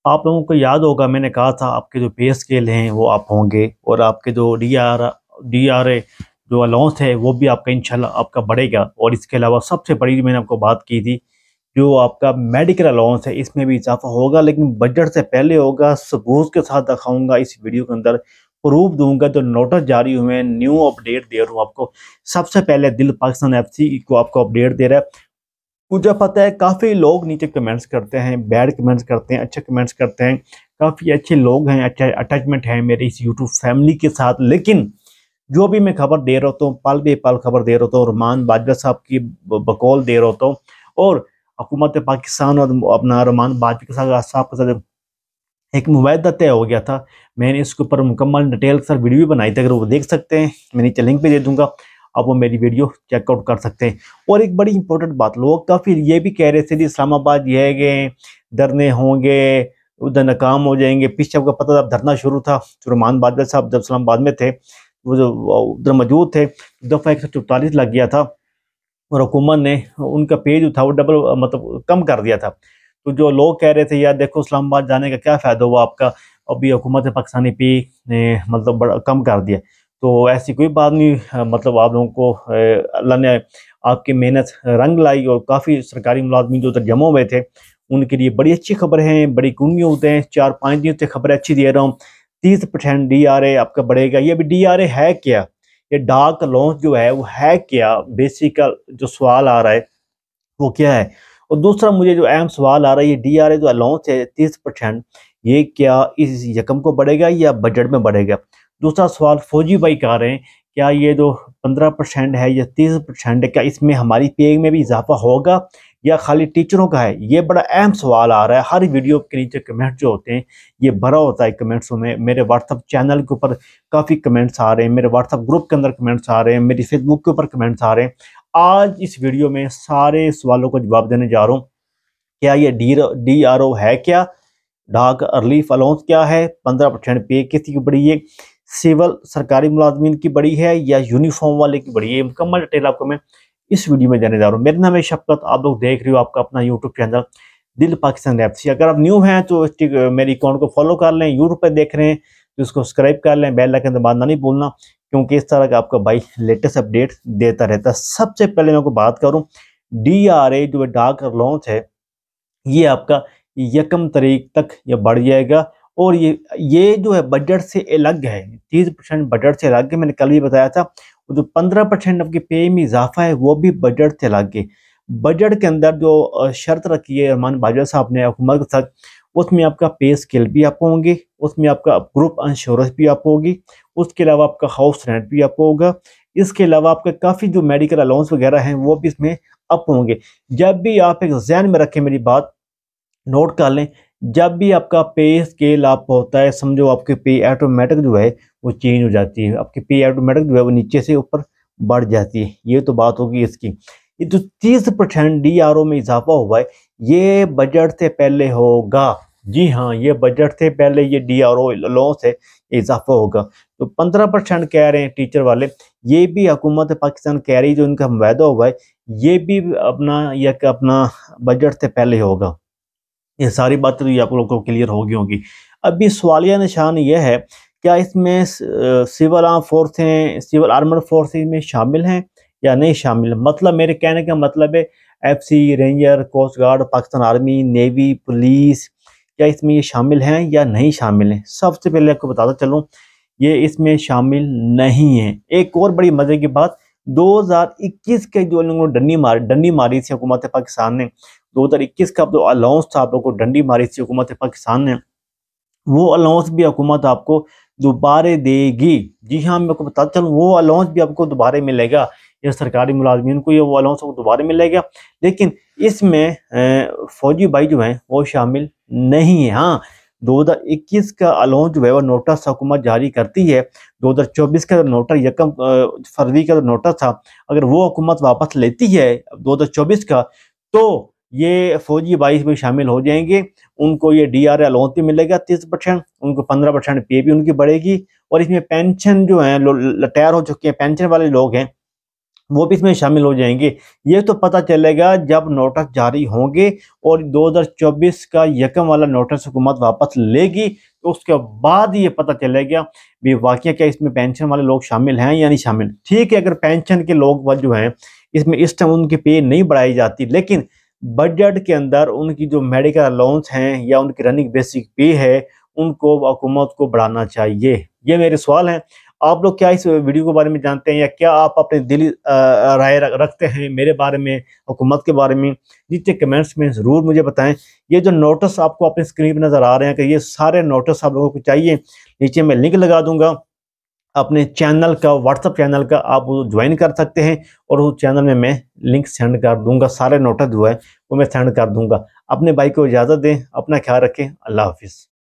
आप लोगों को याद होगा मैंने कहा था आपके जो पे स्केल हैं वो आप होंगे और आपके जो डी आर ए जो अलाउंस है वो भी आपका इंशाल्लाह आपका बढ़ेगा। और इसके अलावा सबसे बड़ी मैंने आपको बात की थी जो आपका मेडिकल अलाउंस है इसमें भी इजाफा होगा, लेकिन बजट से पहले होगा। सबूत के साथ दिखाऊंगा इस वीडियो के अंदर, प्रूफ दूंगा। जो नोटिस जारी हुए हैं, न्यू अपडेट दे रहा हूँ आपको। सबसे पहले दिल पाकिस्तान FC को आपको अपडेट दे रहा है। मुझे पता है काफ़ी लोग नीचे कमेंट्स करते हैं, बैड कमेंट्स करते हैं, अच्छे कमेंट्स करते हैं। काफ़ी अच्छे लोग हैं, अच्छा अटैचमेंट है मेरे इस यूट्यूब फैमिली के साथ। लेकिन जो भी मैं खबर दे रहा हूँ, पल बे पल खबर दे रहा हूँ, रुमान बाजवा साहब की बकौल दे रहा हूँ। और हुकूमत पाकिस्तान और अपना रुमान बाजवा के साहब के साथ एक मुआहदा तय हो गया था। मैंने इसके ऊपर मुकम्मल डिटेल के साथ वीडियो भी बनाई थी, अगर वो देख सकते हैं मैं नीचे लिंक भी दे दूंगा, आप वो मेरी वीडियो चेकआउट कर सकते हैं। और एक बड़ी इंपॉर्टेंट बात, लोग काफ़ी ये भी कह रहे थे जी इस्लामाबाद ये गए धरने होंगे, उधर नाकाम हो जाएंगे। पीछे आपको पता था धरना शुरू था, रुमान बाजवा साहब जब इस्लामाबाद में थे, वो जो उधर मौजूद थे, दफ़ा 144 लग गया था और हुकूमत ने उनका पेज था वो डबल मतलब कम कर दिया था। तो जो लोग कह रहे थे यार देखो इस्लामाबाद जाने का क्या फ़ायदा हुआ आपका, अभी हुकूमत पाकिस्तानी पे ने मतलब बड़ा कम कर दिया। तो ऐसी कोई बात नहीं, मतलब आप लोगों को अल्लाह ने आपकी मेहनत रंग लाई और काफ़ी सरकारी मुलाजमीन जो उधर जमा हुए थे उनके लिए बड़ी अच्छी खबर है, बड़ी गुड न्यूज़ हैं। 4-5 दिन से खबर अच्छी दे रहा हूँ। 30% DRA आपका बढ़ेगा। ये अभी DRA है क्या, ये डार्क लॉन्च जो है वो है क्या, बेसिकल जो सवाल आ रहा है वो क्या है। और दूसरा मुझे जो अहम सवाल आ रहा है, ये DRA जो अलाउंस है 30%, ये क्या इस यकम को बढ़ेगा या बजट में बढ़ेगा। दूसरा सवाल फौजी भाई कह रहे हैं क्या ये जो 15% है या 30% है, क्या इसमें हमारी पे में भी इजाफा होगा या खाली टीचरों का है। ये बड़ा अहम सवाल आ रहा है। हर वीडियो के नीचे कमेंट जो होते हैं ये भरा होता है कमेंट्सों में। मेरे व्हाट्सअप चैनल के ऊपर काफ़ी कमेंट्स आ रहे हैं, मेरे व्हाट्सअप ग्रुप के अंदर कमेंट्स आ रहे हैं, मेरी फेसबुक के ऊपर कमेंट्स आ रहे हैं। आज इस वीडियो में सारे सवालों को जवाब देने जा रहा हूँ। क्या ये DRO है क्या, डाक रिलीफ अलाउंस क्या है, 15% पे किसी की बढ़ी है, सिविल सरकारी मुलाजमीन की बढ़ी है या यूनिफॉर्म वाले की बढ़ी है, मुकम्मल डिटेल आपको मैं इस वीडियो में देने जा रहा हूँ। मेरा नाम है शफकत, आप लोग देख रहे हो आपका अपना यूट्यूब चैनल दिल पाकिस्तान FC। अगर आप न्यू हैं तो मेरी अकाउंट को फॉलो कर लें, यूट्यूब पर देख रहे हैं तो इसको सब्सक्राइब कर लें, बेल आइकन दबाना नहीं भूलना, क्योंकि इस तरह का आपका भाई लेटेस्ट अपडेट देता रहता है। सबसे पहले मैं आपको बात करूं, DRA जो डाक लॉन्च है ये आपका 1 तारीख तक ये बढ़ जाएगा। और ये जो है बजट से अलग है, 30% बजट से अलग है। मैंने कल ही बताया था जो 15% आपके पे में इजाफा है वो भी बजट से अलग है। बजट के अंदर जो शर्त रखी है रहमान बाजवा साहब ने हुकूमत के साथ, उसमें आपका पे स्केल भी आप होंगे, उसमें आपका ग्रुप इंश्योरेंस भी आप होगी, उसके अलावा आपका हाउस रेंट भी आप होगा, इसके अलावा आपका काफ़ी जो मेडिकल अलाउंस वगैरह हैं वो भी इसमें अप होंगे। जब भी आप एक जहन में रखें, मेरी बात नोट कर लें, जब भी आपका पे स्केल अप होता है समझो आपके पे ऑटोमेटिक जो है वो चेंज हो जाती है, आपकी पे ऑटोमेटिक जो है वो नीचे से ऊपर बढ़ जाती है। ये तो बात होगी इसकी। ये जो 30% DRO में इजाफा हुआ है ये बजट से पहले होगा। जी हाँ, ये बजट से पहले ये DRO लॉस है इजाफा होगा। तो 15% कह रहे हैं टीचर वाले, ये भी हुकूमत पाकिस्तान कह रही, जो इनका वायदा हुआ है ये भी अपना बजट से पहले होगा। ये सारी बातें तो ये आप लोगों को क्लियर होगी होगी। अभी सवालिया निशान ये है, क्या इसमें सिविल आर्म फोर्सें, सिविल आर्मड फोर्सेस में शामिल हैं या नहीं शामिल। मतलब मेरे कहने का मतलब है FC, ranger, coast guard, Pakistan army, navy, police, क्या इसमें ये शामिल हैं या नहीं शामिल हैं। सबसे पहले आपको बताता चलूँ ये इसमें शामिल नहीं है। एक और बड़ी मजे की बात, 2021 के जो लोगों ने डंडी मारी थी हुकूमत पाकिस्तान ने, 2021 का जो अलाउंस था आप लोगों को डंडी मारी थी हुकूमत पाकिस्तान ने, वो अलाउंस भी हुकूमत आपको दोबारा देगी। जी हाँ, मैं आपको बताता चलूँ वो अलाउंस भी आपको दोबारा मिलेगा, या सरकारी मुलाजमीन को ये वो अलाउंस आपको दोबारा मिलेगा। लेकिन इसमें फौजी भाई जो हैं वो शामिल नहीं है। हाँ, 2021 का अलाउंस जो है वो नोटिस हुकूमत जारी करती है। 2024 का नोटिस 1 फरवरी का नोटिस था, अगर वो हुकूमत वापस लेती है 2024 का, तो ये फौजी भाई इसमें शामिल हो जाएंगे। उनको ये DRA अलाउंस भी मिलेगा 30%, उनको 15% पे भी उनकी बढ़ेगी। और इसमें पेंशन जो है रिटायर हो चुके हैं पेंशन वाले लोग हैं वो भी इसमें शामिल हो जाएंगे। ये तो पता चलेगा जब नोटिस जारी होंगे और 2024 का यकम वाला नोटिस हुकूमत वापस लेगी, तो उसके बाद ये पता चलेगा भी वाकई क्या इसमें पेंशन वाले लोग शामिल हैं या नहीं शामिल। ठीक है, अगर पेंशन के लोग जो हैं इसमें इस टाइम उनकी पे नहीं बढ़ाई जाती, लेकिन बजट के अंदर उनकी जो मेडिकल अलाउंस हैं या उनकी रनिंग बेसिक पे है उनको हुकूमत को बढ़ाना चाहिए। ये मेरे सवाल हैं। आप लोग क्या इस वीडियो के बारे में जानते हैं, या क्या आप अपने दिली राय रखते हैं मेरे बारे में, हुकूमत के बारे में? नीचे कमेंट्स में ज़रूर मुझे बताएं। ये जो नोटिस आपको अपने स्क्रीन पर नज़र आ रहे हैं कि ये सारे नोटिस आप लोगों को चाहिए, नीचे मैं लिंक लगा दूंगा अपने चैनल का, व्हाट्सअप चैनल का, आप वो ज्वाइन कर सकते हैं और उस चैनल में मैं लिंक सेंड कर दूंगा। सारे नोटिस जो है वो मैं सेंड कर दूंगा। अपने भाई को इजाज़त दें, अपना ख्याल रखें। अल्लाह हाफिज़।